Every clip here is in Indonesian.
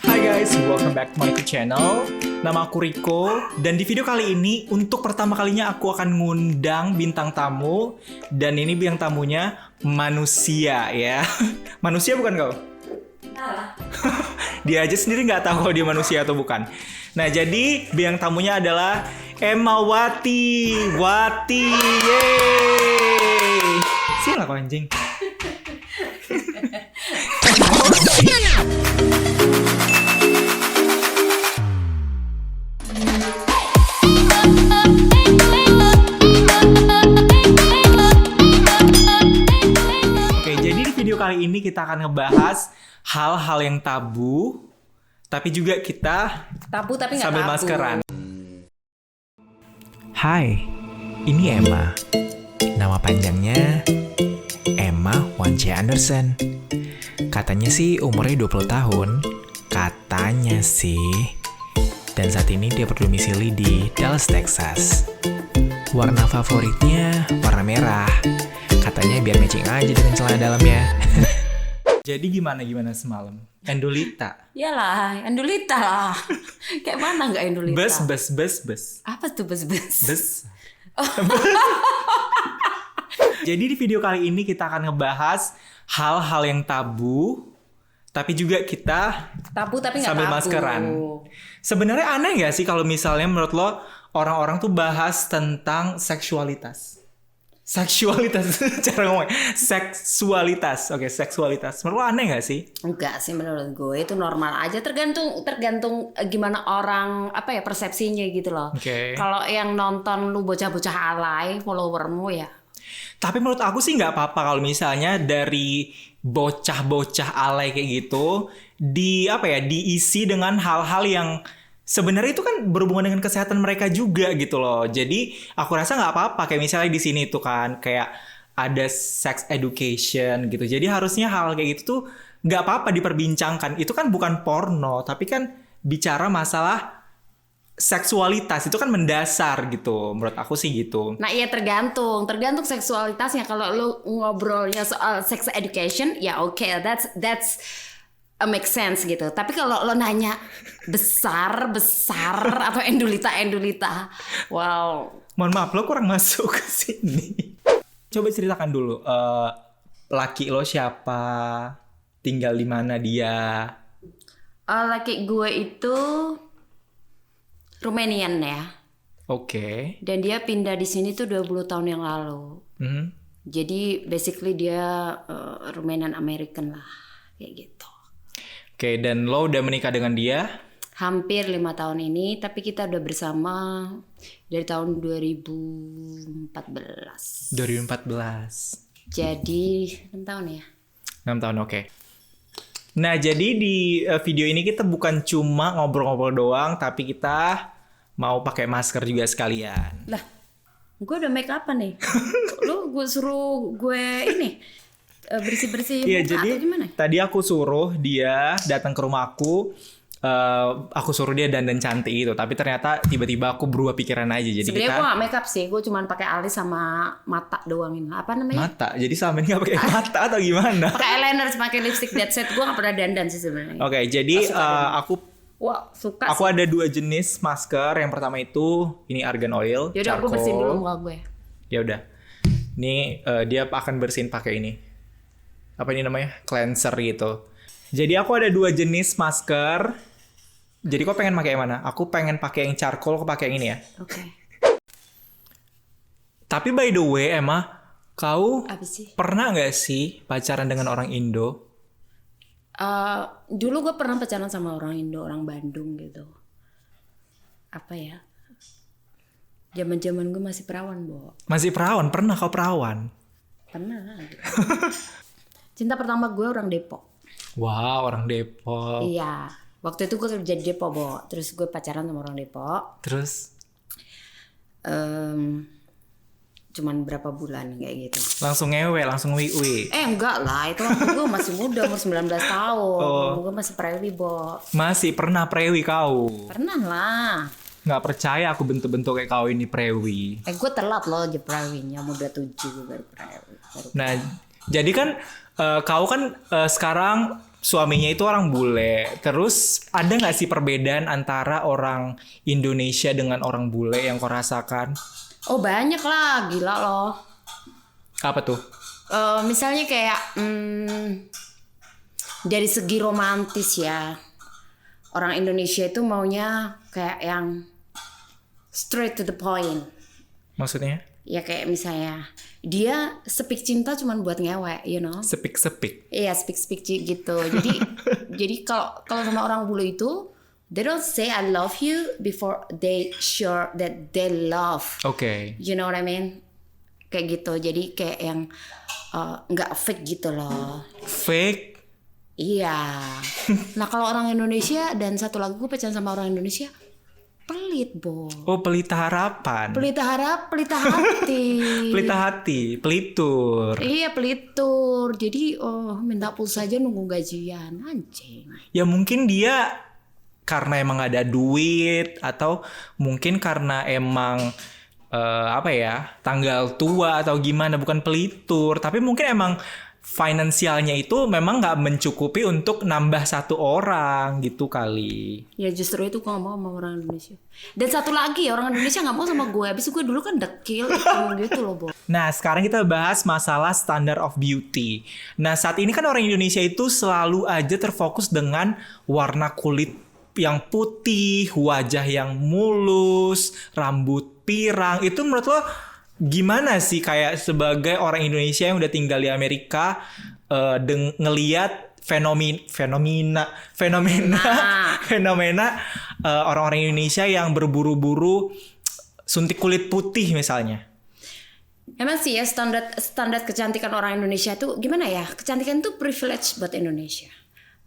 Hai guys, welcome back to my YouTube channel. Nama aku Rico, dan di video kali ini untuk pertama kalinya aku akan ngundang bintang tamu. Dan ini bintang tamunya manusia ya. Manusia bukan kau? Dia aja sendiri nggak tahu kalau dia manusia atau bukan. Nah jadi bintang tamunya adalah Emma Wati. Yeay. Sial aku anjing. Kali ini kita akan ngebahas hal-hal yang tabu, tapi juga kita tabu tapi nggak sambil tabu. maskeran. Hai, ini Emma. Nama panjangnya Emma Wance Anderson. Katanya sih umurnya 20 tahun. Katanya sih. Dan saat ini dia berdomisili di Dallas, Texas. Warna favoritnya warna merah. Katanya biar matching aja dengan celana dalamnya. Jadi gimana semalam? Endolita? Iyalah, Endolita lah. Kayak mana nggak Endolita? Bes. Apa tuh bes? Jadi di video kali ini kita akan ngebahas hal-hal yang tabu, tapi juga kita tabu tapi nggak sambil tabu. maskeran. Sebenarnya aneh nggak sih kalau misalnya menurut lo orang-orang tuh bahas tentang seksualitas? Seksualitas, cara ngomong. Seksualitas. Oke, seksualitas. Menurut lo aneh gak sih? Enggak sih, menurut gue itu normal aja. Tergantung gimana orang persepsinya gitu loh. Oke. Kalau yang nonton lu bocah-bocah alay, followermu ya. Tapi menurut aku sih nggak apa-apa kalau misalnya dari bocah-bocah alay kayak gitu diisi dengan hal-hal yang sebenarnya itu kan berhubungan dengan kesehatan mereka juga gitu loh. Jadi aku rasa nggak apa-apa kayak misalnya di sini tuh kan kayak ada sex education gitu. Jadi harusnya hal kayak gitu tuh nggak apa-apa diperbincangkan. Itu kan bukan porno, tapi kan bicara masalah seksualitas. Itu kan mendasar gitu. Menurut aku sih gitu. Nah iya tergantung seksualitasnya. Kalau lu ngobrolnya soal sex education ya oke, that's make sense gitu. Tapi kalau lo nanya besar atau endolita, wow. Mohon maaf, lo kurang masuk ke sini. Coba ceritakan dulu, laki lo siapa, tinggal di mana dia? Laki gue itu Romanian ya. Oke. Dan dia pindah di sini tuh 20 tahun yang lalu. Jadi basically dia Romanian American lah, kayak gitu. Oke, dan lo udah menikah dengan dia? Hampir 5 tahun ini, tapi kita udah bersama dari tahun 2014. 2014. Jadi 6 tahun ya? 6 tahun, oke. Nah, jadi di video ini kita bukan cuma ngobrol-ngobrol doang, tapi kita mau pakai masker juga sekalian. Lah, gue udah make up nih. Lu gue suruh gue ini bersih-bersih Iya, muka jadi atau gimana? tadi aku suruh dia datang ke rumahku. Aku suruh dia dandan cantik gitu, tapi ternyata tiba-tiba aku berubah pikiran aja. Jadi sebenarnya gue gak make up sih, gue cuma pakai alis sama mata doang ini. Apa namanya? Mata. Jadi selama ini gak pakai mata atau gimana? Pakai eyeliner, pakai lipstick, that's it. Gue gak pernah dandan sih sebenarnya. Oke, jadi Wah, suka aku sih. ada 2 jenis masker. Yang pertama itu ini argan oil. Yaudah, gue bersihin dulu muka gue. Ya udah. Ini dia akan bersihin pakai ini. Apa ini namanya? Cleanser gitu. Jadi aku ada 2 jenis masker. Jadi kau pengen pakai yang mana? Aku pengen pakai yang charcoal, aku pakai yang ini ya. Oke. Tapi by the way, Emma, kau Apa sih? pernah nggak sih pacaran dengan orang Indo? Dulu gue pernah pacaran sama orang Indo, orang Bandung gitu. Apa ya? Zaman-zaman gue masih perawan, Bo. Masih perawan? Pernah kau perawan? Pernah. Cinta pertama gue orang Depok. Wow, orang Depok. Iya. Waktu itu gue kerja di Depok, Bo. Terus gue pacaran sama orang Depok. Terus? Cuman berapa bulan kayak gitu. Langsung ngewe, langsung wi-wi. Enggak lah. Itu waktu gue masih muda, umur 19 tahun. Gue masih prewi, Bo. Masih pernah prewi kau? Pernah lah. Nggak percaya aku bentuk-bentuk kayak kau ini prewi. Gue telat loh aja prewinya. Muda 7 gue baru prewi. Nah, jadi kan kau kan sekarang suaminya itu orang bule. Terus ada nggak sih perbedaan antara orang Indonesia dengan orang bule yang kau rasakan? Oh banyak lah, gila loh. Apa tuh? Misalnya kayak dari segi romantis ya, orang Indonesia itu maunya kayak yang straight to the point. Maksudnya? Ya kayak misalnya dia speak cinta cuman buat ngewek, you know? Sepik-sepik. Iya, speak gitu. Jadi kalau sama orang bule itu, they don't say I love you before they sure that they love. Oke. You know what I mean? Kayak gitu. Jadi kayak yang nggak fake gitu loh. Fake. Iya. Nah kalau orang Indonesia, dan satu lagi gue pacaran sama orang Indonesia, pelit, Bo. Oh, pelita harapan. Pelita hati. Pelita hati, pelitur. Iya, pelitur. Jadi minta pulsa aja nunggu gajian, anjing. Ya mungkin dia karena emang ada duit, atau mungkin karena emang apa ya, tanggal tua atau gimana, bukan pelitur, tapi mungkin emang finansialnya itu memang nggak mencukupi untuk nambah satu orang gitu kali. Ya justru itu gue gak mau sama orang Indonesia. Dan satu lagi, orang Indonesia gak mau sama gue. Habis gue dulu kan dekil gitu loh, Bo. Nah, sekarang kita bahas masalah standard of beauty. Nah, saat ini kan orang Indonesia itu selalu aja terfokus dengan warna kulit yang putih, wajah yang mulus, rambut pirang. Itu menurut lo gimana sih, kayak sebagai orang Indonesia yang udah tinggal di Amerika, ngelihat fenomena orang-orang Indonesia yang berburu-buru suntik kulit putih misalnya? Emang sih ya, standar kecantikan orang Indonesia tuh gimana ya? Kecantikan tuh privilege buat Indonesia.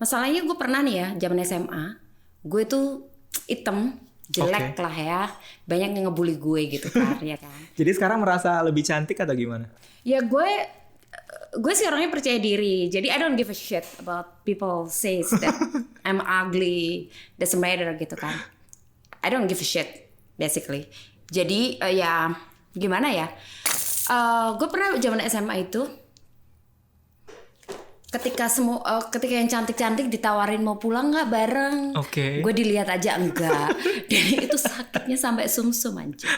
Masalahnya gue pernah nih ya, zaman SMA, gue tuh hitam, jelek lah ya, banyak yang ngebully gue gitu kan, ya kan. Jadi sekarang merasa lebih cantik atau gimana? Ya gue sih orangnya percaya diri, jadi I don't give a shit about people says that I'm ugly, doesn't matter gitu kan. I don't give a shit basically. Jadi ya gimana ya, gue pernah zaman SMA itu, ketika yang cantik-cantik ditawarin mau pulang nggak bareng, gue dilihat aja enggak. Dan itu sakitnya sampai sumsum anjir.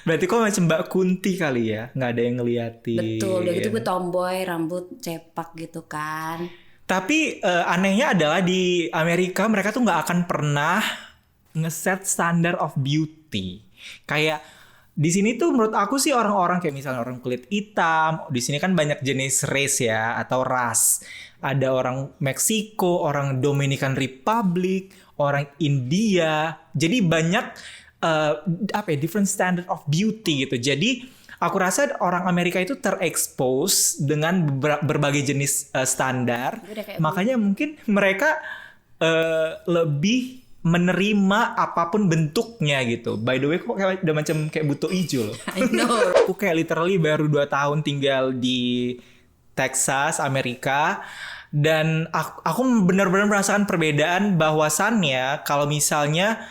Berarti kok macam Mbak Kunti kali ya, nggak ada yang ngeliatin. Betul, udah gitu gue tomboy, rambut cepak gitu kan. Tapi anehnya adalah di Amerika mereka tuh nggak akan pernah ngeset standar of beauty. Kayak di sini tuh menurut aku sih orang-orang kayak misalnya orang kulit hitam, di sini kan banyak jenis race ya atau ras. Ada orang Meksiko, orang Dominican Republic, orang India. Jadi banyak different standard of beauty gitu. Jadi aku rasa orang Amerika itu terekspos dengan berbagai jenis standar. Makanya mungkin mereka lebih menerima apapun bentuknya gitu. By the way, kok kayak udah macam kayak buto ijo loh. I know. Aku kayak literally baru 2 tahun tinggal di Texas, Amerika. Dan aku benar-benar merasakan perbedaan, bahwasannya kalau misalnya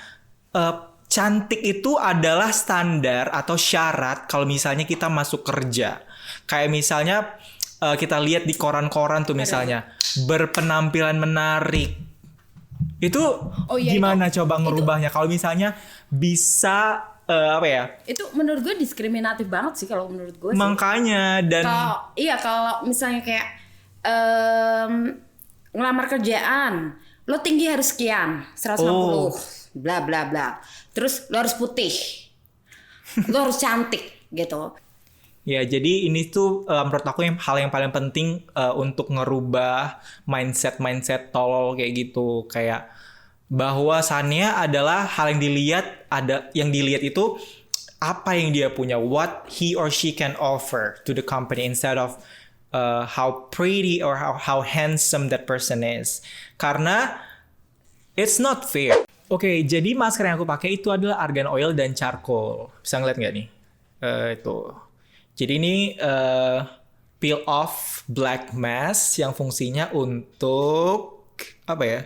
cantik itu adalah standar atau syarat kalau misalnya kita masuk kerja. Kayak misalnya kita lihat di koran-koran tuh misalnya, berpenampilan menarik. Itu gimana coba ngerubahnya? Kalau misalnya bisa Itu menurut gue diskriminatif banget sih kalau menurut gue. Makanya sih. Dan kalau misalnya kayak ngelamar kerjaan, lo tinggi harus sekian, 160, bla bla bla. Terus lo harus putih, lo harus cantik gitu. Ya, jadi ini tuh menurut aku hal yang paling penting untuk ngerubah mindset tolol kayak gitu. Kayak bahwasannya adalah hal yang dilihat itu apa yang dia punya, what he or she can offer to the company instead of how pretty or how handsome that person is. Karena it's not fair. Oke, jadi masker yang aku pakai itu adalah argan oil dan charcoal. Bisa ngeliat nggak nih? Itu. Jadi ini peel off black mask yang fungsinya untuk apa ya?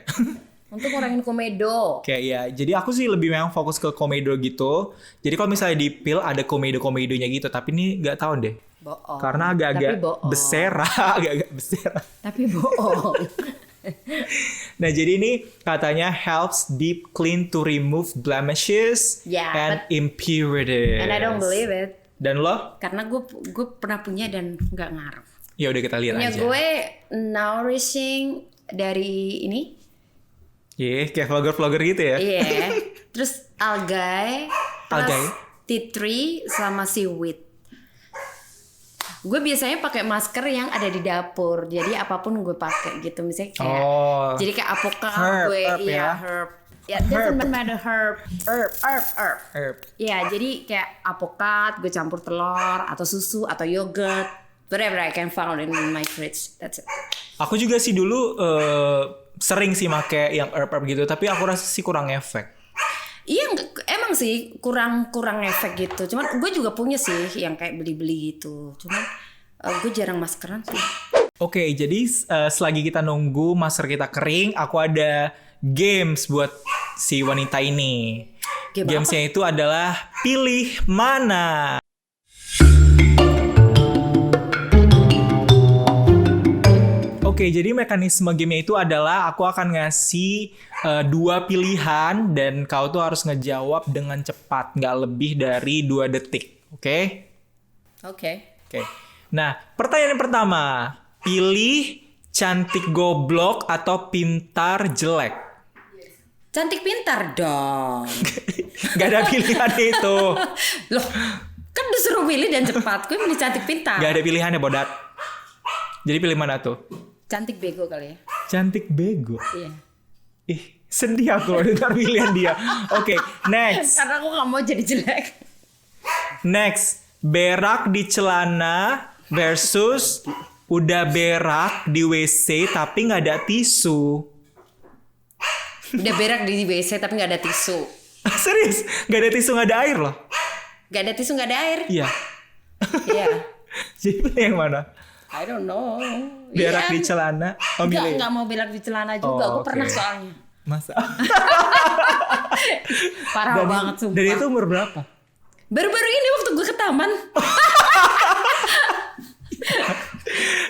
Untuk ngurangin komedo. Kayak ya, jadi aku sih lebih memang fokus ke komedo gitu. Jadi kalau misalnya di peel ada komedonya gitu, tapi ini nggak tahu deh. Bohong. Karena agak-agak besera, agak-agak besera. Tapi bohong. Nah, jadi ini katanya helps deep clean to remove blemishes Yeah, and impurities. And I don't believe it. Dan lo? Karena gue pernah punya dan nggak ngaruh. Ya udah kita lihat Punya aja. gue nourishing dari ini. Iya, kayak vlogger-vlogger gitu ya. Iya. Terus algae. Plus Algae? tea tree sama seaweed. Gue biasanya pakai masker yang ada di dapur. Jadi apapun gue pakai gitu. Misalnya kayak jadi kayak apokat gue herb ya. herb. Ya, doesn't matter herb. Ya, jadi kayak apokat gue campur telur atau susu atau yogurt. Whatever I can find in my fridge. That's it. Aku juga sih dulu sering sih make yang herb gitu, tapi aku rasa sih kurang efek. Iya, emang sih kurang efek gitu. Cuman gue juga punya sih yang kayak beli-beli gitu. Cuman gue jarang maskeran sih. Oke, jadi selagi kita nunggu masker kita kering, aku ada games buat si wanita ini. Gamesnya itu adalah pilih mana. Oke, jadi mekanisme gamenya itu adalah aku akan ngasih 2 pilihan dan kau tuh harus ngejawab dengan cepat, nggak lebih dari 2 detik. Oke? Oke. Oke. Nah, pertanyaan yang pertama, pilih cantik goblok atau pintar jelek. Cantik pintar dong. Gak ada pilihan itu. Loh, kan disuruh pilih dan cepat. Gue milih cantik pintar. Gak ada pilihannya, bodat. Jadi pilih mana tuh? Cantik bego kali ya. Cantik bego. Iya. Ih, sedih aku loh dengar pilihan dia. Oke, next. Karena aku gak mau jadi jelek. Next, berak di celana versus udah berak di WC tapi nggak ada tisu. Udah berak di WC tapi gak ada tisu. Serius? Nggak ada tisu, nggak ada air loh? Gak ada tisu, gak ada air. Iya. Iya. Jadi pilih yang mana? I don't know. Berak di celana? Oh, milih. Gak mau berak di celana juga. Oh, Gue pernah oke. soalnya. Masa? Parah banget sumpah. Dan itu umur berapa? Baru-baru ini waktu gue ke taman.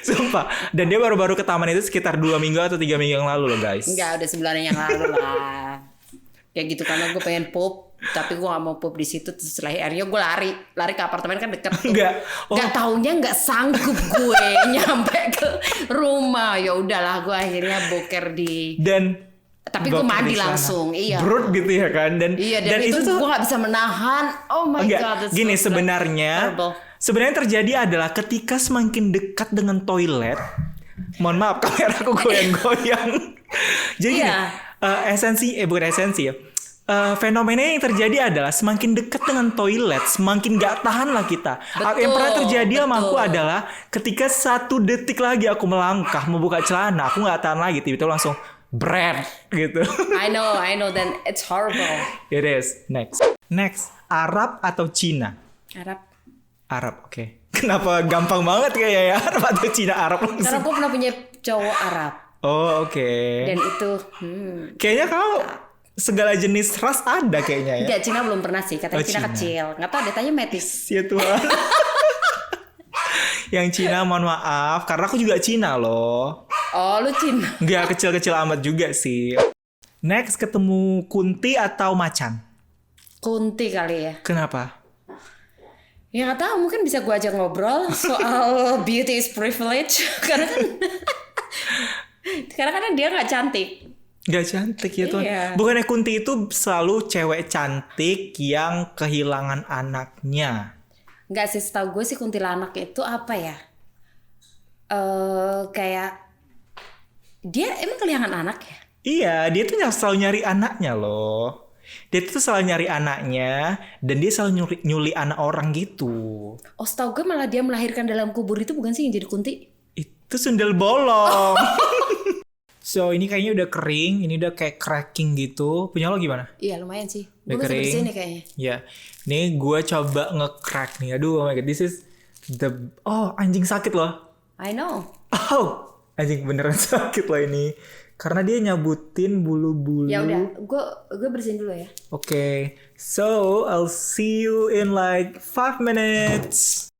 Sumpah. Dan dia baru-baru ke taman itu sekitar 2 minggu atau 3 minggu yang lalu loh guys. Enggak, udah sebulan yang lalu lah. Kayak gitu, karena gue pengen pup, tapi gue gak mau pup di situ. Terus setelah akhirnya gue lari ke apartemen kan deket tuh. Enggak. Gak taunya nggak sanggup gue nyampe ke rumah. Ya udahlah, gue akhirnya boker di. Dan Tapi gue boker mandi di sana. langsung, iya. Brut gitu ya kan. Dan itu tuh gue gak bisa menahan. Oh my enggak, god, that's gini so sebenarnya horrible. yang terjadi adalah ketika semakin dekat dengan toilet, mohon maaf kameraku goyang-goyang. Jadi gini, Iya. bukan esensi ya. Fenomena yang terjadi adalah semakin dekat dengan toilet, semakin gak tahan lah kita. Yang pernah terjadi sama aku adalah ketika 1 detik lagi aku melangkah membuka celana, aku gak tahan lagi, tiba-tiba langsung bread gitu. I know, then it's horrible. It is. Next, Arab atau Cina? Arab, oke. Kenapa gampang banget kayak ya Arab atau Cina Arab langsung? Karena gue pernah punya cowok Arab. Oh, oke. Dan itu Kayaknya kau segala jenis ras ada kayaknya ya. enggak, Cina belum pernah sih. Katanya Oh, Cina Cina. kecil. Nggak tahu, dia tanya metis. Ya Tuhan. Yang Cina mohon maaf, karena aku juga Cina loh. Oh, lu Cina. Nggak kecil-kecil amat juga sih. Next, ketemu Kunti atau Macan? Kunti kali ya. Kenapa? Ya nggak tahu, mungkin bisa gue ajak ngobrol soal beauty is privilege. Karena kan dia nggak cantik. Nggak cantik ya Tuhan. Iya. Bukannya Kunti itu selalu cewek cantik yang kehilangan anaknya. Nggak sih, setahu gue sih kuntilanak itu apa ya? Kayak dia emang kehilangan anak ya? Iya, dia tuh selalu nyari anaknya loh. Dia tuh selalu nyari anaknya dan dia selalu nyuli anak orang gitu. Oh, setahu gue malah dia melahirkan dalam kubur itu bukan sih yang jadi kunti? Itu sundel bolong. So, ini kayaknya udah kering, ini udah kayak cracking gitu. Punya lo gimana? Iya, lumayan sih. Gue Udah masih kering. bersihin nih kayaknya. Ya, nih gue coba nge-crack nih. Aduh, oh my god, this is oh, anjing sakit loh. I know. Oh, anjing beneran sakit loh ini. Karena dia nyabutin bulu-bulu. Ya udah, gue bersihin dulu ya. Oke, so I'll see you in like 5 minutes.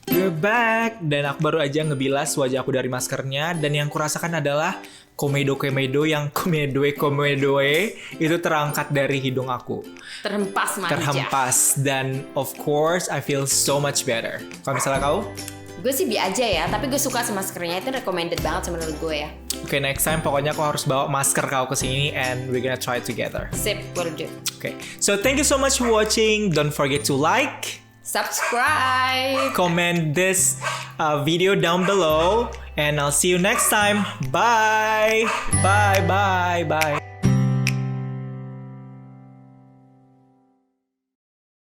We're back. Dan aku baru aja ngebilas wajah aku dari maskernya. Dan yang kurasakan adalah komedo yang komedoe itu terangkat dari hidung aku. Terhempas manja. Terhempas. Dan of course I feel so much better. Kalau misalnya kau? Gue sih bi aja ya, tapi gue suka sama maskernya, itu recommended banget sama menurut gue ya. Okay, next time pokoknya kau harus bawa masker kau ke sini and we're gonna try it together. Sip, will do. Okay, so thank you so much for watching. Don't forget to like, subscribe, comment this video down below, and I'll see you next time. Bye. Bye.